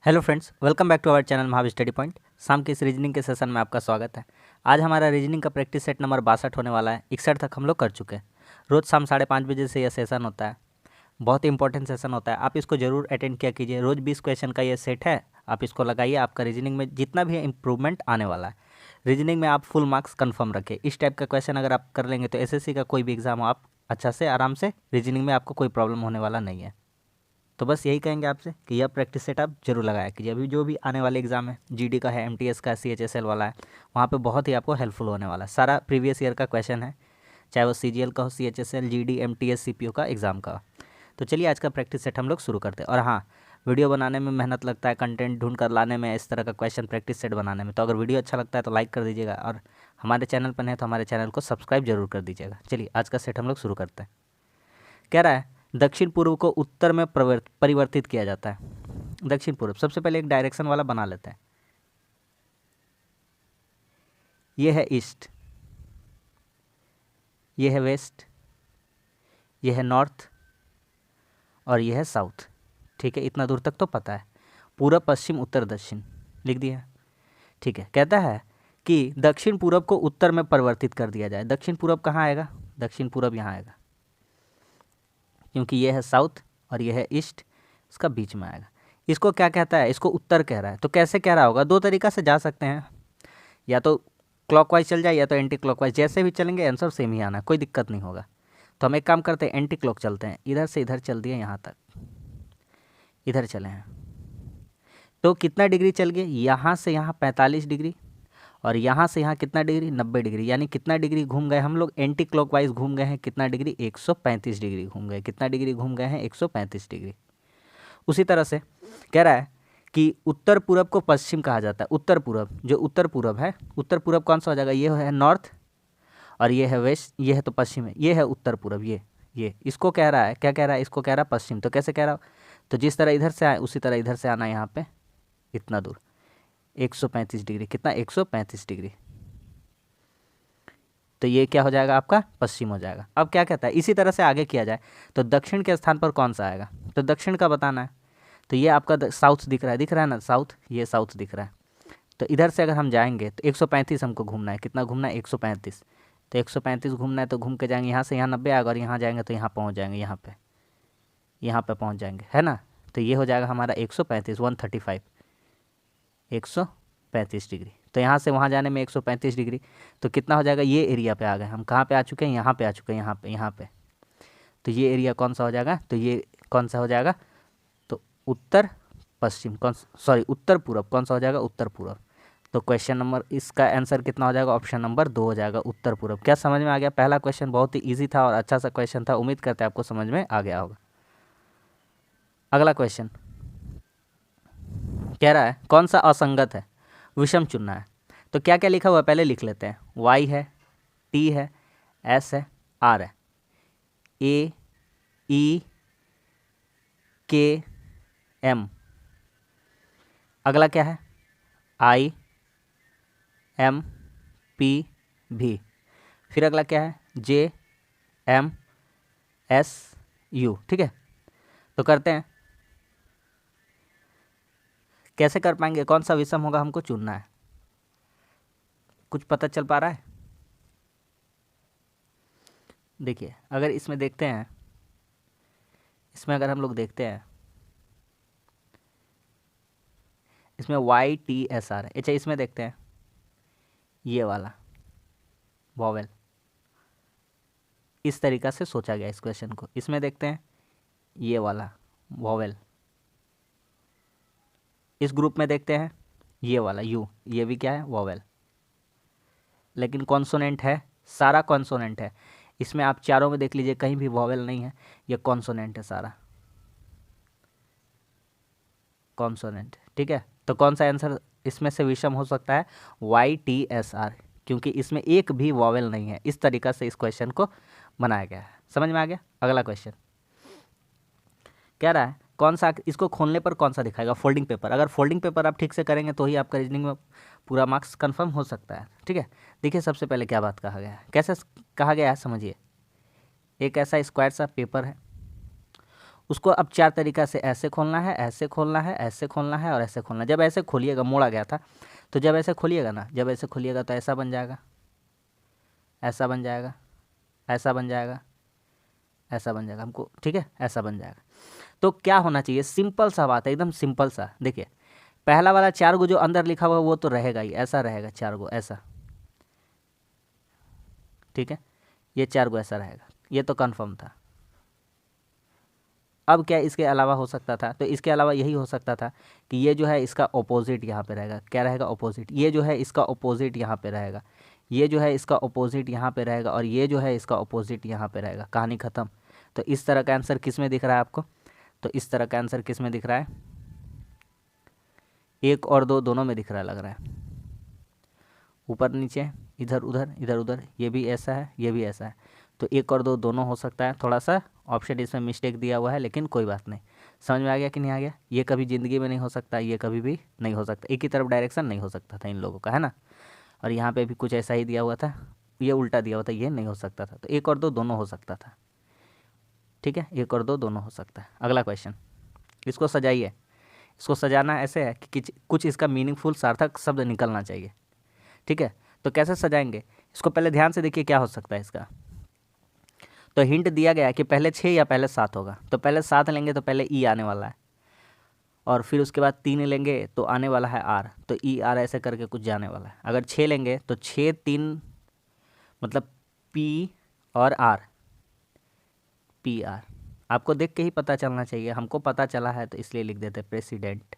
Hello friends, welcome back to our channel Mahavir study point. शाम के इस रीजनिंग के सेशन में आपका स्वागत है। आज हमारा रीजनिंग का प्रैक्टिस सेट नंबर 62 होने वाला है। 61 तक हम लोग कर चुके हैं। रोज़ शाम 5:30 बजे से यह सेशन होता है। बहुत ही इंपॉर्टेंट सेशन होता है। आप इसको जरूर अटेंड किया कीजिए। रोज़ 20 क्वेश्चन का ये सेट है। आप इसको लगाइए, आपका रीजनिंग में जितना भी इंप्रूवमेंट आने वाला है। रीजनिंग में आप फुल मार्क्स कन्फर्म रखें। इस टाइप का क्वेश्चन अगर आप कर लेंगे तो एसएससी का कोई भी एग्जाम हो, आप अच्छा से आराम से रीजनिंग में आपको कोई प्रॉब्लम होने वाला नहीं है। तो बस यही कहेंगे आपसे कि यह प्रैक्टिस सेट आप जरूर लगाया कीजिए। अभी जो भी आने वाले एग्जाम है, जीडी का है, एमटीएस का है, सीएचएसएल वाला है, वहाँ पे बहुत ही आपको हेल्पफुल होने वाला है। सारा प्रीवियस ईयर का क्वेश्चन है, चाहे वो सीजीएल का हो, सीएचएसएल, जीडी, एमटीएस, सीपीओ का एग्जाम का। तो चलिए आज का प्रैक्टिस सेट हम लोग शुरू करते हैं। और हाँ, वीडियो बनाने में मेहनत लगता है, कंटेंट ढूंढ कर लाने में, इस तरह का क्वेश्चन प्रैक्टिस सेट बनाने में। तो अगर वीडियो अच्छा लगता है तो लाइक कर दीजिएगा, और हमारे चैनल पर है तो हमारे चैनल को सब्सक्राइब जरूर कर दीजिएगा। चलिए आज का सेट हम लोग शुरू करते हैं। कह रहा है दक्षिण पूर्व को उत्तर में परिवर्तित किया जाता है। दक्षिण पूर्व, सबसे पहले एक डायरेक्शन वाला बना लेते हैं। ये है ईस्ट, ये है वेस्ट, ये है नॉर्थ और ये है साउथ। ठीक है, इतना दूर तक तो पता है। पूर्व, पश्चिम, उत्तर, दक्षिण लिख दिया। ठीक है, कहता है कि दक्षिण पूर्व को उत्तर में परिवर्तित कर दिया जाए। दक्षिण पूर्व कहाँ आएगा? दक्षिण पूर्व यहाँ आएगा, क्योंकि ये है साउथ और ये है ईस्ट, इसका बीच में आएगा। इसको क्या कहता है? इसको उत्तर कह रहा है। तो कैसे कह रहा होगा? दो तरीका से जा सकते हैं, या तो क्लॉकवाइज चल जाए या तो एंटी क्लॉकवाइज। जैसे भी चलेंगे आंसर सेम ही आना, कोई दिक्कत नहीं होगा। तो हम एक काम करते हैं, एंटी क्लॉक चलते हैं। इधर से इधर चल दिए, यहाँ तक इधर चले हैं तो कितना डिग्री चल गए? यहाँ से यहाँ 45 डिग्री, और यहाँ से यहाँ कितना डिग्री? 90 डिग्री। यानी कितना डिग्री घूम गए हम लोग? एंटी क्लॉकवाइज घूम गए हैं। कितना डिग्री? 135 डिग्री घूम गए। कितना डिग्री घूम गए हैं? 135 डिग्री। उसी तरह से कह रहा है कि उत्तर पूर्व को पश्चिम कहा जाता है। उत्तर पूर्व, जो उत्तर पूर्व है, उत्तर पूर्व कौन सा हो जाएगा? ये है नॉर्थ और ये है वेस्ट, ये है तो पश्चिम है, ये है उत्तर पूर्व। ये इसको कह रहा है, क्या कह रहा है? इसको कह रहा है पश्चिम। तो कैसे कह रहा हो? तो जिस तरह इधर से आए उसी तरह इधर से आना, यहाँ पे इतना दूर 135 डिग्री। कितना? 135 डिग्री। तो ये क्या हो जाएगा? आपका पश्चिम हो जाएगा। अब क्या कहता है? इसी तरह से आगे किया जाए तो दक्षिण के स्थान पर कौन सा आएगा? तो दक्षिण का बताना है। तो ये आपका साउथ दिख रहा है ना? साउथ, ये साउथ दिख रहा है। तो इधर से अगर हम जाएंगे तो 135 हमको घूमना है। कितना घूमना है? 135। तो 135 घूमना है तो घूम के जाएंगे, यहाँ से यहाँ 90 आएगा, और यहाँ जाएंगे तो यहाँ पहुँच जाएंगे, यहाँ पे पहुँच जाएंगे, है ना? तो ये हो जाएगा हमारा 135, 135, 135 डिग्री। तो यहाँ से वहाँ जाने में 135 डिग्री। तो कितना हो जाएगा? ये एरिया पे आ गए हम। कहाँ पे आ चुके हैं? यहाँ पे आ चुके हैं, यहाँ पे। तो ये एरिया कौन सा हो जाएगा? तो ये कौन सा हो जाएगा? तो उत्तर पश्चिम, उत्तर पूर्व कौन सा हो जाएगा? उत्तर पूर्व। तो क्वेश्चन नंबर, इसका आंसर कितना हो जाएगा? ऑप्शन नंबर 2 हो जाएगा, उत्तर पूर्व। क्या समझ में आ गया? पहला क्वेश्चन बहुत ही ईजी था और अच्छा सा क्वेश्चन था। उम्मीद करते हैं आपको समझ में आ गया होगा। अगला क्वेश्चन कह रहा है कौन सा असंगत है? विषम चुनना है। तो क्या क्या लिखा हुआ है पहले लिख लेते हैं। वाई है, टी है, एस है, आर है, ए, ई, के, एम। अगला क्या है? आई, एम, पी, भी। फिर अगला क्या है? जे, एम, एस, यू। ठीक है, तो करते हैं। कैसे कर पाएंगे? कौन सा विषम होगा हमको चुनना है। कुछ पता चल पा रहा है? देखिए, अगर इसमें देखते हैं, इसमें अगर हम लोग देखते हैं, इसमें वाई, टी, एस, आर है। अच्छा, इसमें देखते हैं ये वाला वॉवेल। इस तरीक़ा से सोचा गया इस क्वेश्चन को। इसमें देखते हैं ये वाला वॉवेल। इस ग्रुप में देखते हैं ये वाला यू, ये भी क्या है? वॉवेल। लेकिन कॉन्सोनेंट है, सारा कॉन्सोनेंट है। इसमें आप चारों में देख लीजिए, कहीं भी वॉवेल नहीं है, ये कॉन्सोनेंट है, सारा कॉन्सोनेंट। ठीक है, तो कौन सा आंसर इसमें से विषम हो सकता है? वाई, टी, एस, आर, क्योंकि इसमें एक भी वॉवेल नहीं है। इस तरीक़ा से इस क्वेश्चन को बनाया गया है। समझ में आ गया? अगला क्वेश्चन कह रहा है कौन सा, इसको खोलने पर कौन सा दिखाएगा? Folding paper. अगर फोल्डिंग पेपर आप ठीक से करेंगे तो ही आपका रीजनिंग में पूरा मार्क्स कंफर्म हो सकता है। ठीक है, देखिए सबसे पहले क्या बात कहा गया है, कैसे कहा गया है समझिए। एक ऐसा स्क्वायर सा पेपर है, उसको अब 4 तरीक़ा से ऐसे खोलना है, ऐसे खोलना है, ऐसे खोलना है और ऐसे खोलना है। जब ऐसे खोलिएगा, मोड़ा गया था, तो जब ऐसे खोलिएगा ना, जब ऐसे खोलिएगा तो ऐसा बन जाएगा, ऐसा बन जाएगा, ऐसा बन जाएगा, ऐसा बन जाएगा हमको, ठीक है, ऐसा बन जाएगा। तो क्या होना चाहिए, सिंपल सा बात है, एकदम सिंपल सा। देखिए पहला वाला 4 गो जो अंदर लिखा हुआ वो तो रहेगा ही, ऐसा रहेगा 4 गो ऐसा, ठीक है, ये 4 गो ऐसा रहेगा, ये तो कन्फर्म था। अब क्या इसके अलावा हो सकता था, तो इसके अलावा यही हो सकता था कि ये जो है इसका ऑपोजिट यहाँ पे रहेगा, क्या रहेगा, ऑपोजिट। ये जो है इसका ऑपोजिट यहाँ पे रहेगा, ये जो है इसका ऑपोजिट यहाँ पे रहेगा, और ये जो है इसका ऑपोजिट यहाँ पे रहेगा, कहानी ख़त्म। तो इस तरह का आंसर किस में दिख रहा है आपको, तो इस तरह का आंसर किस में दिख रहा है, 1 और 2 दोनों में दिख रहा है, लग रहा है, ऊपर नीचे, इधर उधर, इधर उधर, ये भी ऐसा है, ये भी ऐसा है। तो 1 और 2 दोनों हो सकता है। थोड़ा सा ऑप्शन इसमें मिस्टेक दिया हुआ है, लेकिन कोई बात नहीं। समझ में आ गया कि नहीं आ गया। ये कभी ज़िंदगी में नहीं हो सकता, ये कभी भी नहीं हो सकता, एक ही तरफ डायरेक्शन नहीं हो सकता था इन लोगों का, है ना। और यहाँ पे भी कुछ ऐसा ही दिया हुआ था, ये उल्टा दिया हुआ था, ये नहीं हो सकता था। तो 1 और 2 दोनों हो सकता था, ठीक है, 1 और 2 दोनों हो सकता है। अगला क्वेश्चन, इसको सजाइए। इसको सजाना ऐसे है कि कुछ इसका मीनिंगफुल सार्थक शब्द निकलना चाहिए, ठीक है। तो कैसे सजाएंगे इसको, पहले ध्यान से देखिए क्या हो सकता है इसका। तो हिंट दिया गया है कि पहले 6 या पहले 7 होगा। तो पहले 7 लेंगे तो पहले ई आने वाला है, और फिर उसके बाद 3 लेंगे तो आने वाला है आर, तो ई आर ऐसे करके कुछ जाने वाला है। अगर 6 लेंगे तो 6 3 मतलब पी और आर, पी आर। आपको देख के ही पता चलना चाहिए, हमको पता चला है तो इसलिए लिख देते प्रेसिडेंट।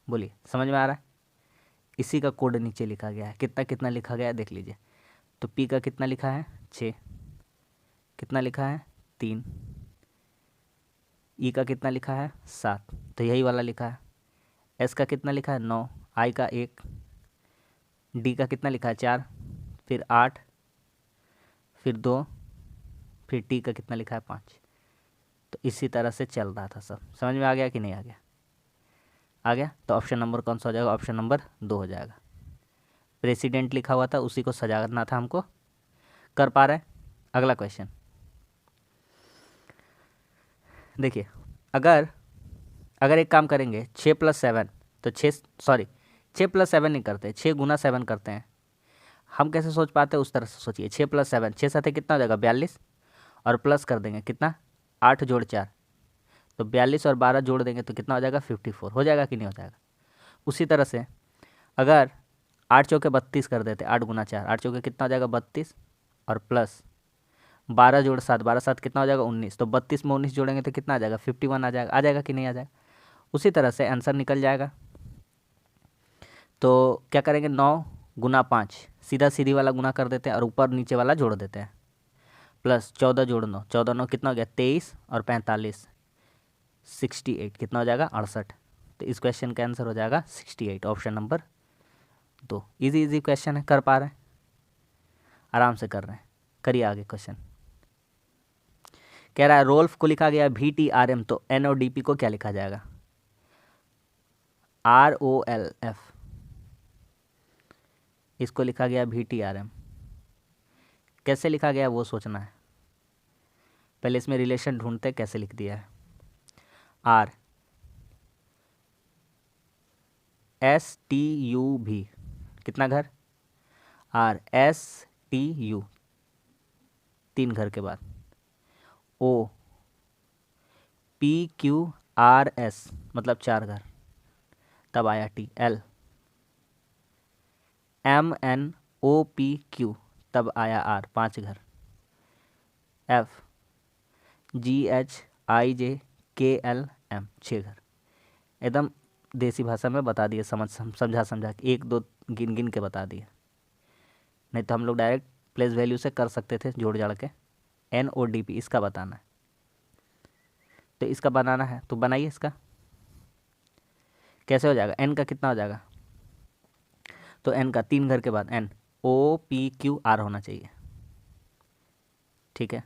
बोलिए समझ में आ रहा है। इसी का कोड नीचे लिखा गया है, कितना कितना लिखा गया है देख लीजिए। तो पी का कितना लिखा है 6, कितना लिखा है 3, ई का कितना लिखा है 7, तो यही वाला लिखा है। एस का कितना लिखा है 9, आई का 1, डी का कितना लिखा है 4, फिर 8, फिर 2, फिर टी का कितना लिखा है 5। तो इसी तरह से चल रहा था सब। समझ में आ गया कि नहीं आ गया, आ गया। तो ऑप्शन नंबर कौन सा हो जाएगा, ऑप्शन नंबर 2 हो जाएगा। प्रेसिडेंट लिखा हुआ था, उसी को सजाना था हमको, कर पा रहे हैं। अगला क्वेश्चन देखिए, अगर एक काम करेंगे 6 + 7, तो 6 + 7 नहीं करते, 6 × 7 करते हैं। हम कैसे सोच पाते हैं उस तरह से सोचिए। 6 + 7, 6 साथ कितना हो जाएगा 42, और प्लस कर देंगे कितना 8 + 4, तो 42 और 12 जोड़ देंगे तो कितना हो जाएगा 54। हो जाएगा कि नहीं हो जाएगा। उसी तरह से अगर 8 चौके 32 कर देते, 8 × 4, 8 चौके कितना हो जाएगा 32, और प्लस 12 + 7, 12 7 कितना हो जाएगा 19, तो 32 में 19 जोड़ेंगे तो कितना आ जाएगा 51 आ जाएगा। आ जाएगा कि नहीं आ जाएगा। उसी तरह से आंसर निकल जाएगा। तो क्या करेंगे 9 × 5, सीधा सीधी वाला गुना कर देते हैं और ऊपर नीचे वाला जोड़ देते हैं, प्लस 14 जोड़ 9, 14 9 कितना हो गया 23, और 45 68 कितना हो जाएगा 68। तो इस क्वेश्चन का आंसर हो जाएगा 68, ऑप्शन नंबर 2। इजी क्वेश्चन है, कर पा रहे हैं, आराम से कर रहे हैं। करिए आगे क्वेश्चन। कह रहा है रोल्फ को लिखा गया VTRM, तो NODP को क्या लिखा जाएगा ROLF। इसको लिखा गया VTRM, कैसे लिखा गया वो सोचना है। पहले इसमें रिलेशन ढूंढते कैसे लिख दिया है। RSTUV कितना घर, RSTU 3 घर के बाद, OPQRS मतलब 4 घर, तब आया T, L MNOPQ तब आया R 5 घर, FGHIJKLM 6 घर। एकदम देसी भाषा में बता दिए, समझा के 1 2 गिन गिन के बता दिए। नहीं तो हम लोग डायरेक्ट प्लेस वैल्यू से कर सकते थे जोड़ जाड़ के। NODP इसका बताना है, तो इसका बनाना है तो बनाइए। इसका कैसे हो जाएगा, N का कितना हो जाएगा, तो N का 3 घर के बाद NOPQR होना चाहिए, ठीक है,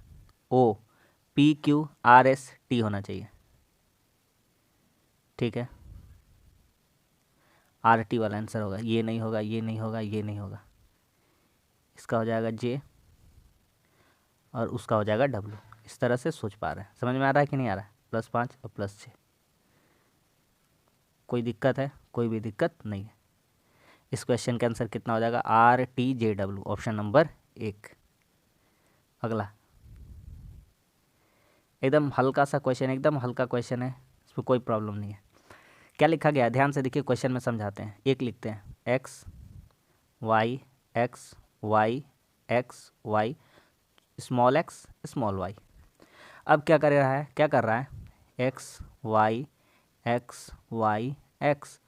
OPQRST होना चाहिए, ठीक है। RT वाला आंसर होगा, ये नहीं होगा, ये नहीं होगा, ये नहीं होगा। इसका हो जाएगा J और उसका हो जाएगा W। इस तरह से सोच पा रहे हैं। समझ में आ रहा है कि नहीं आ रहा है? +5 और +6, कोई दिक्कत है? कोई भी दिक्कत नहीं है। इस क्वेश्चन का आंसर कितना हो जाएगा? RTJW, option number 1। अगला एकदम हल्का सा क्वेश्चन, एकदम हल्का क्वेश्चन है, इसमें कोई प्रॉब्लम नहीं है। क्या लिखा गया है ध्यान से देखिए, क्वेश्चन में समझाते हैं। एक लिखते हैं x y x y x y small x small y। अब क्या कर रहा है, क्या कर रहा है? x y x y x।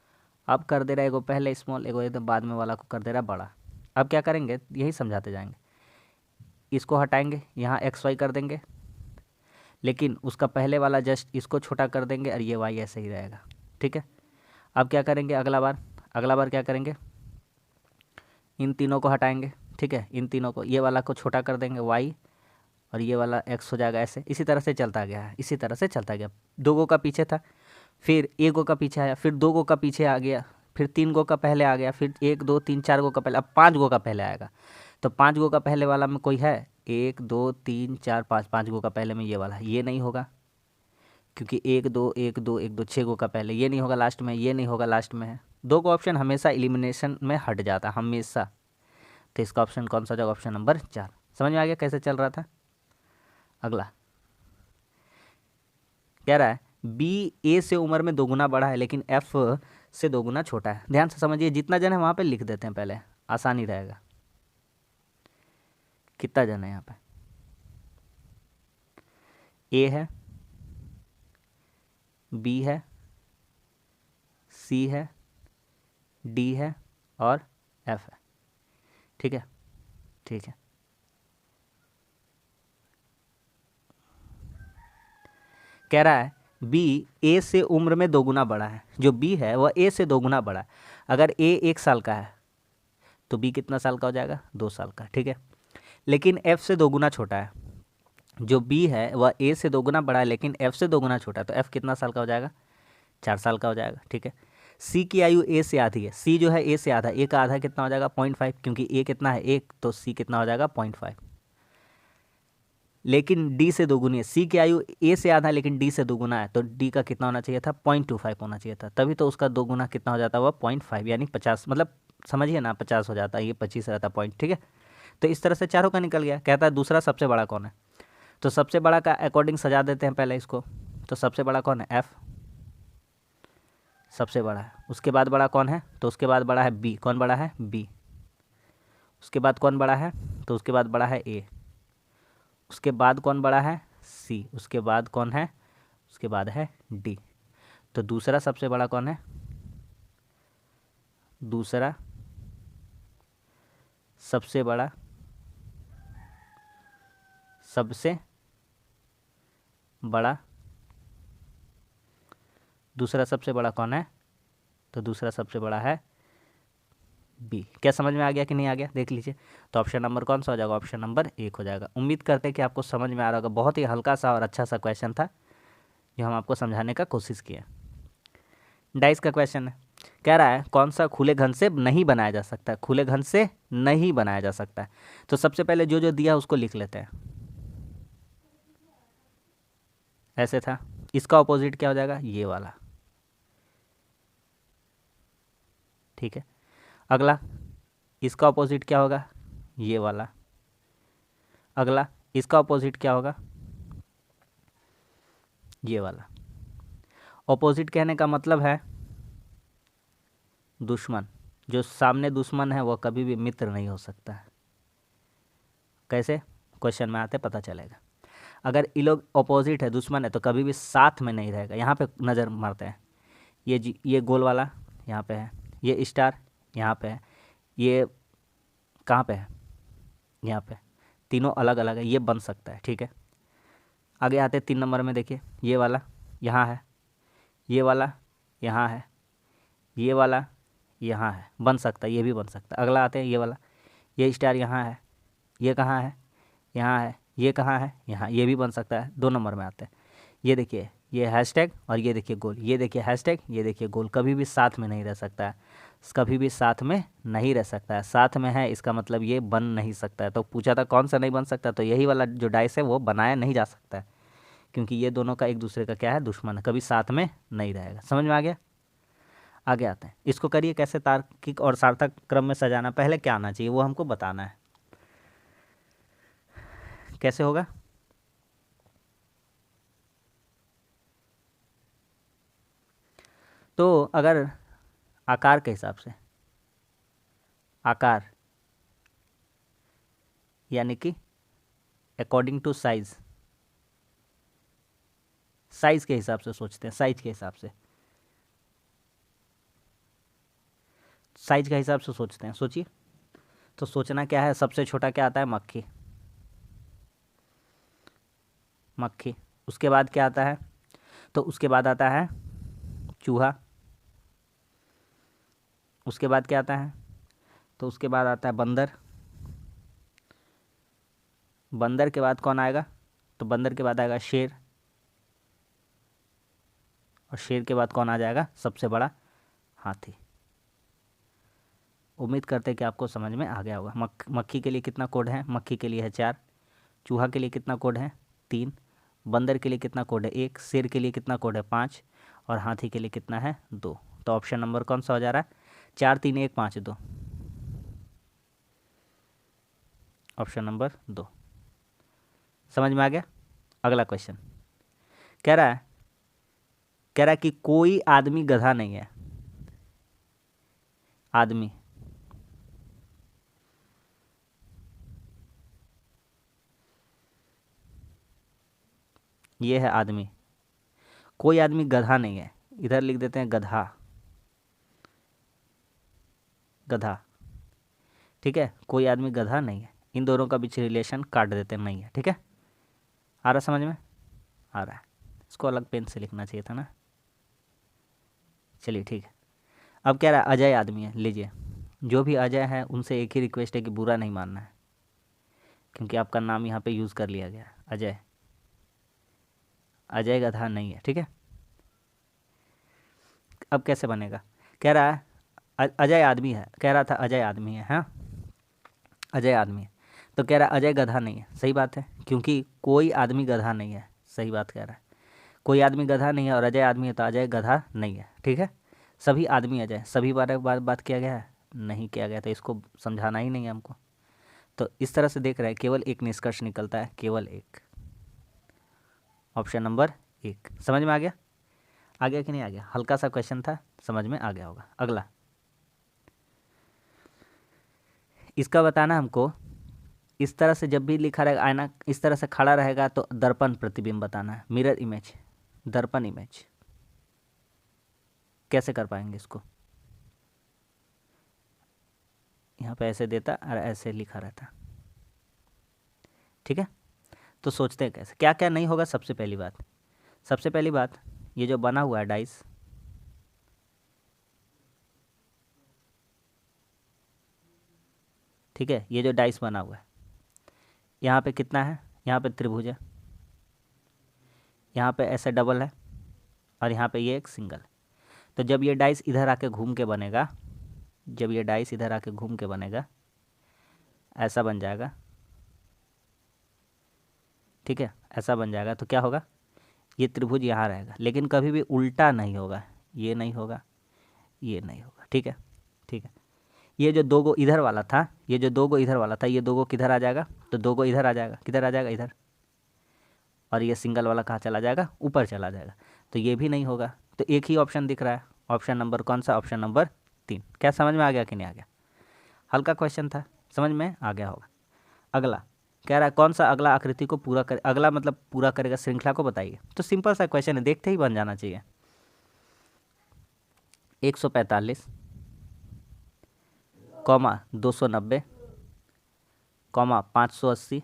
अब कर दे रहा है एगो पहले स्मॉल, एगो एकदम बाद में वाला को कर दे रहा है बड़ा। अब क्या करेंगे, यही समझाते जाएंगे। इसको हटाएंगे, यहाँ एक्स वाई कर देंगे, लेकिन उसका पहले वाला जस्ट इसको छोटा कर देंगे और ये वाई ऐसे ही रहेगा। ठीक है, अब क्या करेंगे अगला बार क्या करेंगे, इन तीनों को हटाएंगे। ठीक है, इन तीनों को, ये वाला को छोटा कर देंगे वाई, और ये वाला एक्स हो जाएगा ऐसे। इसी तरह से चलता गया है, इसी तरह से चलता गया। 2 गो का पीछे था, फिर 1 गो का पीछे आया, फिर 2 गो का पीछे आ गया, फिर 3 गो का पहले आ गया, फिर 1 2 3 4 गो का पहले, अब 5 गो का पहले आएगा। तो 5 गो का पहले वाला में कोई है? 1 2 3 4 5, 5 गो का पहले में ये वाला है, ये नहीं होगा, क्योंकि 1 2 1 2 1 2 6 गो का पहले, ये नहीं होगा लास्ट में, ये नहीं होगा लास्ट में है। 2 का ऑप्शन हमेशा एलिमिनेशन में हट जाता है, हमेशा। तो इसका ऑप्शन कौन सा हो जाएगा? Option number 4। समझ में आ गया कैसे चल रहा था? अगला कह रहा है बी ए से उम्र में 2 गुना बड़ा है लेकिन एफ से 2 गुना छोटा है। ध्यान से समझिए, जितना जन है वहाँ पे लिख देते हैं पहले, आसानी रहेगा। कितना जन है यहाँ पे? ए है, बी है, सी है, डी है और एफ है। ठीक है, ठीक है। कह रहा है बी ए से उम्र में 2 गुना बड़ा है। जो बी है वह ए से 2 गुना बड़ा है। अगर ए 1 साल का है तो बी कितना साल का हो जाएगा? 2 साल का। ठीक है, लेकिन एफ से 2 गुना छोटा है। जो बी है वह ए से 2 गुना बड़ा है लेकिन एफ से 2 गुना छोटा है, तो एफ कितना साल का हो जाएगा? 4 साल का हो जाएगा। ठीक है, सी की आयु ए से आधी है। सी जो है ए से आधा, ए का आधा कितना हो जाएगा? 0.5, क्योंकि ए कितना है? 1, तो सी कितना हो जाएगा? 0.5। लेकिन डी से 2 गुनी है। सी की आयु ए से आधा लेकिन डी से 2 गुना है, तो डी का कितना होना चाहिए था? 0.25 होना चाहिए था, तभी तो उसका 2 गुना कितना हो जाता है? वह 0.5, यानी 50, मतलब समझिए ना, 50 हो जाता है, ये 25 रहता पॉइंट। ठीक है, तो इस तरह से चारों का निकल गया। कहता है दूसरा सबसे बड़ा कौन है? तो सबसे बड़ा का अकॉर्डिंग सजा देते हैं पहले इसको। तो सबसे बड़ा कौन है? एफ सबसे बड़ा है। उसके बाद बड़ा कौन है? तो उसके बाद बड़ा है बी। कौन बड़ा है? बी। उसके बाद कौन बड़ा है? तो उसके बाद बड़ा है ए। उसके बाद कौन बड़ा है? सी। उसके बाद कौन है? उसके बाद है डी। तो दूसरा सबसे बड़ा कौन है? दूसरा सबसे बड़ा, सबसे बड़ा, दूसरा सबसे बड़ा कौन है? तो दूसरा सबसे बड़ा है बी। क्या समझ में आ गया कि नहीं आ गया? देख लीजिए। तो ऑप्शन नंबर कौन सा हो जाएगा? ऑप्शन नंबर 1 हो जाएगा। उम्मीद करते हैं कि आपको समझ में आ रहा होगा। बहुत ही हल्का सा और अच्छा सा क्वेश्चन था जो हम आपको समझाने का कोशिश किया। डाइस का क्वेश्चन है। कह रहा है कौन सा खुले घन से नहीं बनाया जा सकता है? खुले घन से नहीं बनाया जा सकता है। तो सबसे पहले जो जो दिया उसको लिख लेते हैं। ऐसे था, इसका ऑपोजिट क्या हो जाएगा? ये वाला। ठीक है, अगला इसका ऑपोजिट क्या होगा? ये वाला। अगला इसका ऑपोजिट क्या होगा? ये वाला। ऑपोजिट कहने का मतलब है दुश्मन। जो सामने दुश्मन है वह कभी भी मित्र नहीं हो सकता है। कैसे? क्वेश्चन में आते पता चलेगा। अगर ये लोग ऑपोजिट है, दुश्मन है, तो कभी भी साथ में नहीं रहेगा। यहाँ पे नज़र मारते हैं, ये गोल वाला यहाँ पे है, ये स्टार यहाँ पे है, ये कहाँ पे है? यहाँ पे। तीनों अलग अलग है, ये बन सकता है। ठीक है, आगे आते 3 नंबर में। देखिए ये वाला यहाँ है, ये वाला यहाँ है, ये वाला यहाँ है, बन सकता है, ये भी बन सकता है। अगला आते हैं ये वाला, ये स्टार यहाँ है, ये कहाँ है? यहाँ है, ये कहाँ है? यहाँ, ये भी बन सकता है। 2 नंबर में आते हैं, ये देखिए ये हैशटैग और ये देखिए गोल, ये देखिए हैशटैग, ये देखिए गोल, कभी भी साथ में नहीं रह सकता है, कभी भी साथ में नहीं रह सकता है। साथ में है इसका मतलब ये बन नहीं सकता है। तो पूछा था कौन सा नहीं बन सकता, तो यही वाला जो डाइस है वो बनाया नहीं जा सकता है, क्योंकि ये दोनों का एक दूसरे का क्या है, दुश्मन है, कभी साथ में नहीं रहेगा। समझ में आ गया? आगे आते हैं, इसको करिए कैसे तार्किक और सार्थक क्रम में सजाना। पहले क्या आना चाहिए वो हमको बताना है, कैसे होगा। तो अगर आकार के हिसाब से, आकार यानी कि अकॉर्डिंग टू साइज, साइज के हिसाब से सोचते हैं, साइज के हिसाब से, साइज के हिसाब से सोचते हैं। सोचिए, तो सोचना क्या है, सबसे छोटा क्या आता है, मक्खी, मक्खी। उसके बाद क्या आता है, तो उसके बाद आता है चूहा। उसके बाद क्या आता है, तो उसके बाद आता है बंदर। बंदर के बाद कौन आएगा, तो बंदर के बाद आएगा शेर। और शेर के बाद कौन आ जाएगा, सबसे बड़ा, हाथी। उम्मीद करते हैं कि आपको समझ में आ गया होगा। मक्खी के लिए कितना कोड है, मक्खी के लिए है 4, चूहा के लिए कितना कोड है 3, बंदर के लिए कितना कोड है 1, शेर के लिए कितना कोड है 5, और हाथी के लिए कितना है 2। तो ऑप्शन नंबर कौन सा हो जा रहा है, 4 3 1 5 2, ऑप्शन नंबर 2। समझ में आ गया? अगला क्वेश्चन कह रहा है कि कोई आदमी गधा नहीं है। आदमी, ये है आदमी, कोई आदमी गधा नहीं है। इधर लिख देते हैं गधा, गधा, ठीक है, कोई आदमी गधा नहीं है। इन दोनों का बीच रिलेशन काट देते हैं, नहीं है। ठीक है, आ रहा समझ में? आ रहा है। इसको अलग पेन से लिखना चाहिए था ना। चलिए ठीक है। अब कह रहा है अजय आदमी है। लीजिए, जो भी अजय है उनसे एक ही रिक्वेस्ट है कि बुरा नहीं मानना है, क्योंकि आपका नाम यहाँ पे यूज़ कर लिया गया है, अजय। अजय गधा नहीं है, ठीक है। अब कैसे बनेगा, कह रहा है अजय आदमी है, कह रहा था अजय आदमी है, हाँ अजय आदमी है, तो कह रहा है अजय गधा नहीं है। सही बात है, क्योंकि कोई आदमी गधा नहीं है। सही बात कह रहा है, कोई आदमी गधा नहीं है और अजय आदमी है, तो अजय गधा नहीं है। ठीक है, सभी आदमी अजय, सभी बारे बात किया गया है, नहीं किया गया, तो इसको समझाना ही नहीं है हमको। तो इस तरह से देख रहे हैं, केवल एक निष्कर्ष निकलता है, केवल एक, ऑप्शन नंबर 1। समझ में आ गया? आ गया कि नहीं आ गया? हल्का सा क्वेश्चन था, समझ में आ गया होगा। अगला, इसका बताना हमको, इस तरह से जब भी लिखा रहेगा, आईना इस तरह से खड़ा रहेगा तो दर्पण प्रतिबिंब बताना है, मिरर इमेज, दर्पण इमेज। कैसे कर पाएंगे इसको? यहाँ पे ऐसे देता और ऐसे लिखा रहता। ठीक है, तो सोचते हैं कैसे, क्या क्या नहीं होगा। सबसे पहली बात, ये जो बना हुआ है डाइस, ठीक है, ये जो डाइस बना हुआ है, यहाँ पे कितना है, यहाँ पे त्रिभुज है, यहाँ पे ऐसे डबल है, और यहाँ पे ये एक सिंगल। तो जब ये डाइस इधर आके घूम के बनेगा, जब ये डाइस इधर आके घूम के बनेगा, ऐसा बन जाएगा, ठीक है, ऐसा बन जाएगा, तो क्या होगा, ये त्रिभुज यहाँ रहेगा, लेकिन कभी भी उल्टा नहीं होगा, ये नहीं होगा, ये नहीं होगा। ठीक है, ठीक है, ये जो दो गो इधर वाला था, ये जो दो गो इधर वाला था, ये दो गो किधर आ जाएगा, तो दो गो इधर आ जाएगा, किधर आ जाएगा, इधर। और ये सिंगल वाला कहाँ चला जाएगा, ऊपर चला जाएगा, तो ये भी नहीं होगा। तो एक ही ऑप्शन दिख रहा है, ऑप्शन नंबर कौन सा, ऑप्शन नंबर 3। क्या समझ में आ गया कि नहीं आ गया? हल्का क्वेश्चन था, समझ में आ गया होगा। अगला कह रहा है कौन सा अगला आकृति को पूरा कर, अगला मतलब पूरा करेगा श्रृंखला को बताइए। तो सिंपल सा क्वेश्चन है, देखते ही बन जाना चाहिए। 145, 290, 580,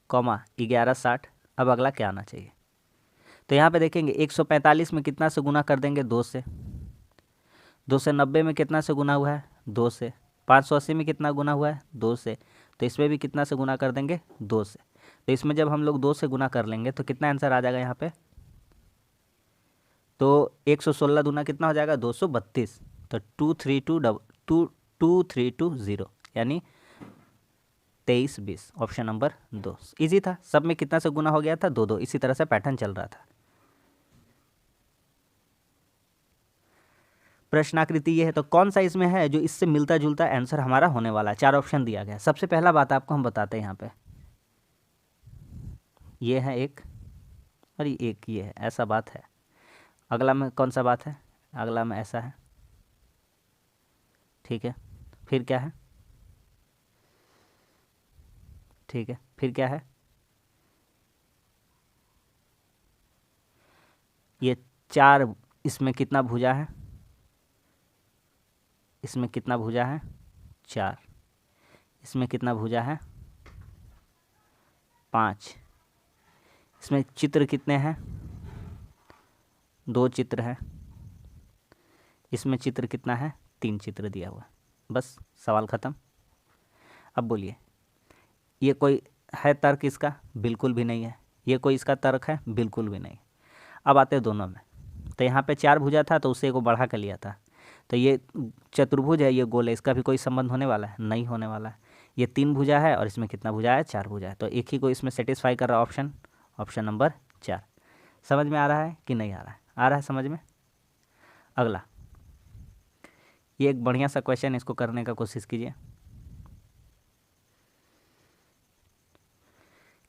1160। अब अगला क्या आना चाहिए? तो यहाँ पे देखेंगे 145 में कितना से गुना कर देंगे, 2 से। 290 में कितना से गुना हुआ है, 2 से। 580 में कितना गुना हुआ है, 2 से। तो इसमें भी कितना से गुना कर देंगे, 2 से। तो इसमें जब हम लोग 2 से गुना कर लेंगे तो कितना आंसर आ जाएगा यहाँ पे, तो 116 दूना कितना हो जाएगा 232, तो 23220 यानी 2320, ऑप्शन नंबर 2 इजी था। सब में कितना से गुना हो गया था 2 2, इसी तरह से पैटर्न चल रहा था। प्रश्नाकृति ये है, तो कौन सा इसमें है जो इससे मिलता जुलता आंसर हमारा होने वाला है। 4 ऑप्शन दिया गया। सबसे पहला बात आपको हम बताते हैं यहाँ पे, ये है एक और ये एक, ये है, ऐसा बात है। अगला में कौन सा बात है, अगला में ऐसा है, ठीक है। फिर क्या है, ठीक है, फिर क्या है, ये 4, इसमें कितना भुजा है, इसमें कितना भुजा है 4, इसमें कितना भुजा है 5, इसमें चित्र कितने हैं 2 चित्र है, इसमें चित्र कितना है 3 चित्र दिया हुआ। बस सवाल ख़त्म। अब बोलिए, ये कोई है तर्क इसका, बिल्कुल भी नहीं है। ये कोई इसका तर्क है, बिल्कुल भी नहीं। अब आते हैं दोनों में, तो यहाँ पे 4 भुजा था तो उससे को बढ़ा कर लिया था, तो ये चतुर्भुज है, ये गोल है, इसका भी कोई संबंध होने वाला है, नहीं होने वाला है। ये 3 भुजा है और इसमें कितना भुजा है 4 भुजा है, तो एक ही को इसमें सेटिस्फाई कर रहा है ऑप्शन नंबर 4। समझ में आ रहा है कि नहीं आ रहा है, आ रहा है समझ में। अगला, ये एक बढ़िया सा क्वेश्चन, इसको करने का कोशिश कीजिए।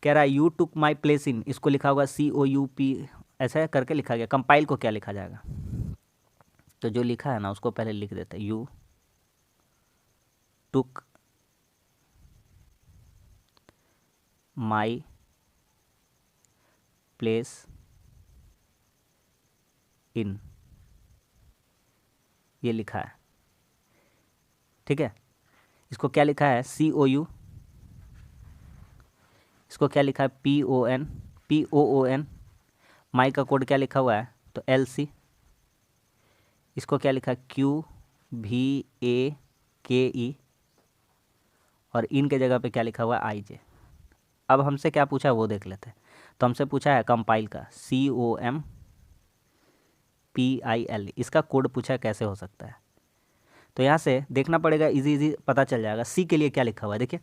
कह रहा है you took my place in, इसको लिखा होगा COUP, ऐसा करके लिखा गया। कंपाइल को क्या लिखा जाएगा, तो जो लिखा है ना उसको पहले लिख देते हैं, you took my place in, ये लिखा है, ठीक है। इसको क्या लिखा है COU, इसको क्या लिखा है PON, माई का कोड क्या लिखा हुआ है तो LC, इसको क्या लिखा है QVAKE, और इन के जगह पे क्या लिखा हुआ है IJ। अब हमसे क्या पूछा वो देख लेते हैं। तो हमसे पूछा है कंपाइल का COMPIL, इसका कोड पूछा है कैसे हो सकता है। तो यहाँ से देखना पड़ेगा, इजी पता चल जाएगा। सी के लिए क्या लिखा हुआ है देखिए,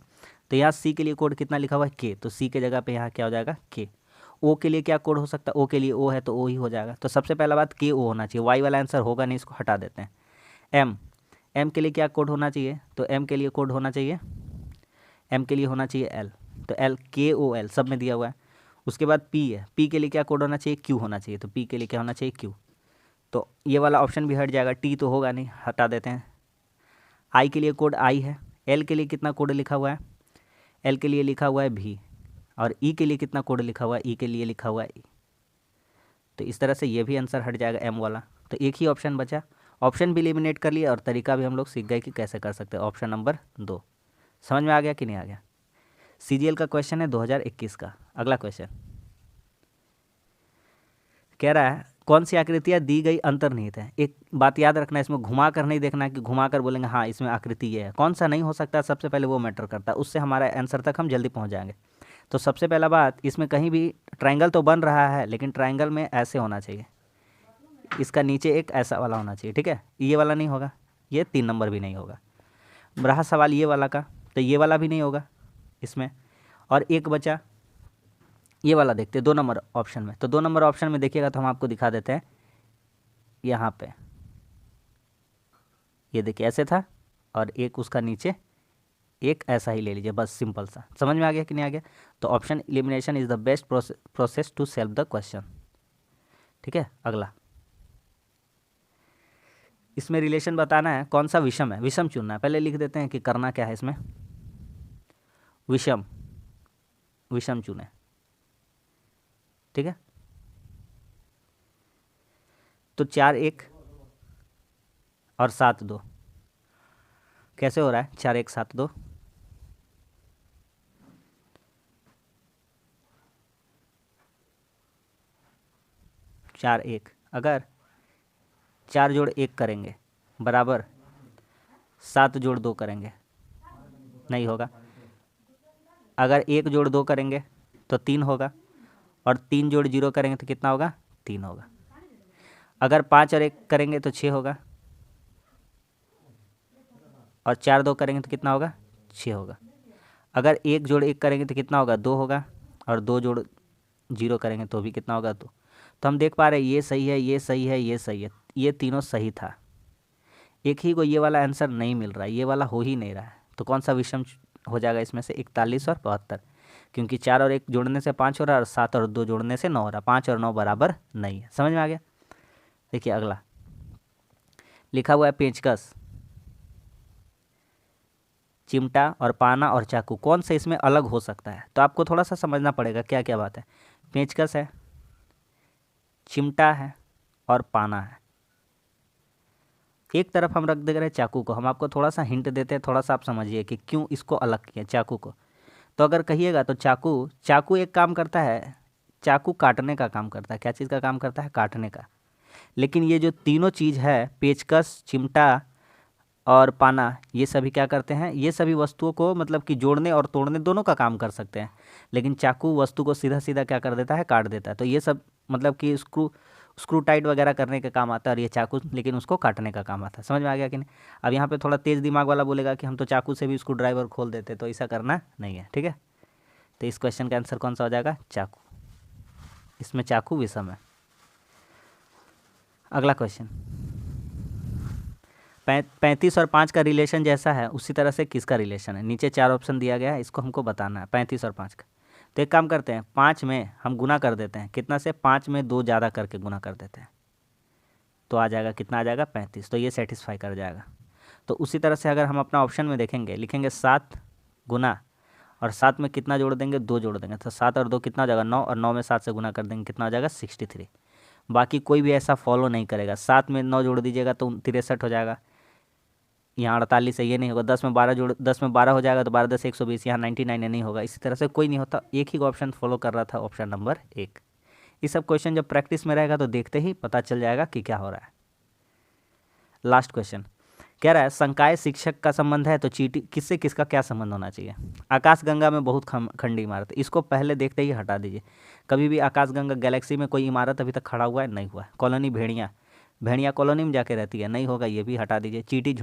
तो यहाँ सी के लिए कोड कितना लिखा हुआ है K, तो सी के जगह पे यहाँ क्या हो जाएगा K। ओ के लिए क्या कोड हो सकता है, ओ के लिए ओ है तो ओ ही हो जाएगा। तो सबसे पहला बात KO होना चाहिए, वाई वाला आंसर होगा नहीं, इसको हटा देते हैं। एम के लिए क्या कोड होना चाहिए, तो एम के लिए कोड होना चाहिए, एम के लिए होना चाहिए L, तो KOL सब में दिया हुआ है। उसके बाद P है, P के लिए क्या कोड होना चाहिए Q होना चाहिए, तो P के लिए क्या होना चाहिए Q, तो ये वाला ऑप्शन भी हट जाएगा। T तो होगा नहीं, हटा देते हैं। I के लिए कोड I है, L के लिए कितना कोड लिखा हुआ है, L के लिए लिखा हुआ है V, और E के लिए कितना कोड लिखा हुआ है, E के लिए लिखा हुआ है E। तो इस तरह से ये भी आंसर हट जाएगा M वाला। तो एक ही ऑप्शन बचा, ऑप्शन भी एलिमिनेट कर लिया और तरीका भी हम लोग सीख गए कि कैसे कर सकते हैं। ऑप्शन नंबर 2 समझ में आ गया कि नहीं आ गया। CGL का क्वेश्चन है 2021 का। अगला क्वेश्चन कह रहा है कौन सी आकृतियाँ दी गई अंतर्निहित है। एक बात याद रखना, इसमें घुमा कर नहीं देखना कि घुमा कर बोलेंगे हाँ इसमें आकृति ये है, कौन सा नहीं हो सकता सबसे पहले वो मैटर करता है, उससे हमारा आंसर तक हम जल्दी पहुंच जाएंगे। तो सबसे पहला बात, इसमें कहीं भी ट्रायंगल तो बन रहा है लेकिन ट्रायंगल में ऐसे होना चाहिए, इसका नीचे एक ऐसा वाला होना चाहिए, ठीक है। ये वाला नहीं होगा, ये 3 नंबर भी नहीं होगा। रहा सवाल ये वाला का, तो ये वाला भी नहीं होगा इसमें। और एक बचा ये वाला, देखते 2 नंबर ऑप्शन में। तो 2 नंबर ऑप्शन में देखिएगा तो हम आपको दिखा देते हैं, यहाँ पे ये देखिए ऐसे था, और एक उसका नीचे एक ऐसा ही ले लीजिए, बस सिंपल सा। समझ में आ गया कि नहीं आ गया। तो option elimination is the best process to solve the question, ठीक है। अगला, इसमें रिलेशन बताना है, कौन सा विषम है, विषम चुनना है। पहले लिख देते हैं कि करना क्या है इसमें, विषम चुने, ठीक है। तो 4 1 और 7 2 कैसे हो रहा है, 4 1 7 2, चार एक, अगर 4 जोड़ 1 करेंगे बराबर 7 जोड़ 2 करेंगे, नहीं होगा। अगर 1 जोड़ 2 करेंगे तो 3 होगा, और 3 जोड़ 0 करेंगे तो कितना होगा 3 होगा। अगर 5 और 1 करेंगे तो 6 होगा, और 4 2 करेंगे तो कितना होगा, 6 होगा। अगर 1 जोड़ 1 करेंगे तो कितना होगा, 2 होगा, और 2 जोड़ 0 करेंगे तो भी कितना होगा, 2। तो हम देख पा रहे हैं ये सही है, ये सही है, ये सही है, ये तीनों सही था। एक ही को ये वाला आंसर नहीं मिल रहा है, ये वाला हो ही नहीं रहा है। तो कौन सा विषम हो जाएगा इसमें से, 41 और 72, क्योंकि 4 और 1 जोड़ने से 5 हो रहा है, और 7 और 2 जोड़ने से 9 हो रहा है। 5 और 9 बराबर नहीं है। समझ में आ गया। देखिए अगला लिखा हुआ है पेंचकस, चिमटा और पाना और चाकू, कौन से इसमें अलग हो सकता है। तो आपको थोड़ा सा समझना पड़ेगा क्या क्या बात है। पेंचकस है, चिमटा है और पाना है। एक तरफ हम रख दे रहे हैं चाकू को। हम आपको थोड़ा सा हिंट देते हैं, थोड़ा सा आप समझिए कि क्यों इसको अलग किया चाकू को। तो अगर कहिएगा तो चाकू एक काम करता है, चाकू काटने का काम करता है। क्या चीज़ का काम करता है, काटने का। लेकिन ये जो तीनों चीज़ है, पेचकस, चिमटा और पाना, ये सभी क्या करते हैं, ये सभी वस्तुओं को मतलब कि जोड़ने और तोड़ने दोनों का काम कर सकते हैं। लेकिन चाकू वस्तु को सीधा सीधा क्या कर देता है, काट देता है। तो ये सब मतलब कि स्क्रू टाइट वगैरह करने के काम आता है, और ये चाकू लेकिन उसको काटने का काम आता है। समझ में आ गया कि नहीं। अब यहाँ पे थोड़ा तेज़ दिमाग वाला बोलेगा कि हम तो चाकू से भी स्क्रू ड्राइवर खोल देते, तो ऐसा करना नहीं है, ठीक है। तो इस क्वेश्चन का आंसर कौन सा हो जाएगा, चाकू। इसमें चाकू विषम है। अगला क्वेश्चन, 35 और 5 का रिलेशन जैसा है उसी तरह से किसका रिलेशन है। नीचे 4 ऑप्शन दिया गया है, इसको हमको बताना है 35 और 5 का। तो एक काम करते हैं, 5 में हम गुना कर देते हैं, कितना से, 5 में 2 ज़्यादा करके गुना कर देते हैं, तो आ जाएगा कितना, आ जाएगा 35। तो ये सेटिस्फाई कर जाएगा। तो उसी तरह से अगर हम अपना ऑप्शन में देखेंगे, लिखेंगे 7 गुना, और 7 में कितना जोड़ देंगे, 2 जोड़ देंगे, तो 7 और 2 कितना हो जाएगा, 9, और 9 में 7 से गुना कर देंगे, कितना हो जाएगा, 63। बाकी कोई भी ऐसा फॉलो नहीं करेगा। 7 में 9 जोड़ दीजिएगा तो 63 हो जाएगा। यहाँ 48 है, ये नहीं होगा। 10 में 12 हो जाएगा, तो 12 10 120, यहाँ 99 है, नहीं होगा। इसी तरह से कोई नहीं होता। एक ही ऑप्शन फॉलो कर रहा था, ऑप्शन नंबर 1। ये सब क्वेश्चन जब प्रैक्टिस में रहेगा तो देखते ही पता चल जाएगा कि क्या हो रहा है। लास्ट क्वेश्चन कह रहा है, संकाय शिक्षक का संबंध है तो चीटी किससे किसका क्या संबंध होना चाहिए। आकाशगंगा में बहुत खंडी इमारत, इसको पहले देखते ही हटा दीजिए। कभी भी आकाशगंगा गैलेक्सी में कोई इमारत अभी तक खड़ा हुआ है, नहीं हुआ है। कॉलोनी भेड़िया कॉलोनी में जाके रहती है, नहीं होगा, ये भी हटा दीजिए। चीटी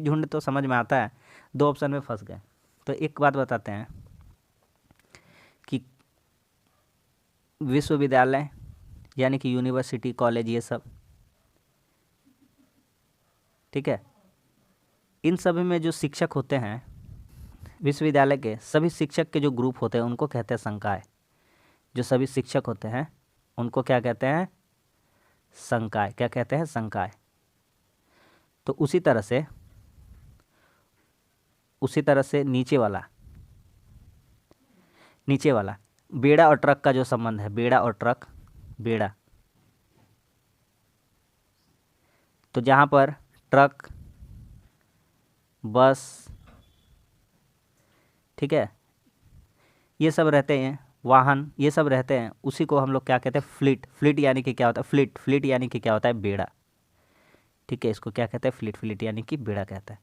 झुंड तो समझ में आता है, 2 ऑप्शन में फंस गए। तो एक बात बताते हैं कि विश्वविद्यालय यानी कि यूनिवर्सिटी, कॉलेज, ये सब ठीक है, इन सभी में जो शिक्षक होते हैं, विश्वविद्यालय के सभी शिक्षक के जो ग्रुप होते हैं उनको कहते हैं संकाय। जो सभी शिक्षक होते हैं उनको क्या कहते हैं, संकाय। क्या कहते हैं, संकाय। तो उसी तरह से नीचे वाला बेड़ा और ट्रक का जो संबंध है, बेड़ा और ट्रक, बेड़ा, तो जहाँ पर ट्रक, बस, ठीक है, ये सब रहते हैं, वाहन ये सब रहते हैं, उसी को हम लोग क्या कहते हैं, फ्लीट यानी कि क्या होता है, फ्लीट यानी कि क्या होता है, बेड़ा। ठीक है, इसको क्या कहते हैं, फ्लीट यानी कि बेड़ा कहता है।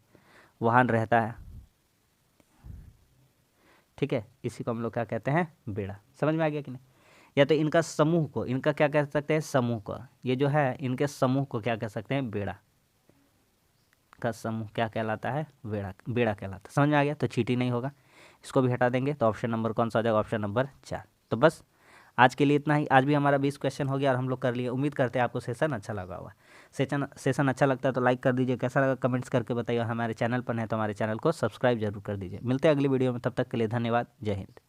वाहन रहता है, ठीक है, इसी को हम लोग क्या कहते हैं, बेड़ा। समझ में आ गया कि नहीं। या तो इनका समूह को, इनका क्या कह सकते हैं, समूह को, ये जो है इनके समूह को क्या कह सकते हैं, बेड़ा का समूह क्या कहलाता है, बेड़ा कहलाता है। समझ में आ गया। तो चीटी नहीं होगा, इसको भी हटा देंगे। तो ऑप्शन नंबर कौन सा हो जाएगा, ऑप्शन नंबर 4। तो बस आज के लिए इतना ही। आज भी हमारा 20 क्वेश्चन हो गया और हम लोग कर लिए। उम्मीद करते हैं आपको सेशन अच्छा लगा होगा। सेशन अच्छा लगता है तो लाइक कर दीजिए, कैसा लगा कमेंट्स करके बताइए। हमारे चैनल पर है तो हमारे चैनल को सब्सक्राइब जरूर कर दीजिए। मिलते हैं अगली वीडियो में, तब तक के लिए धन्यवाद। जय हिंद।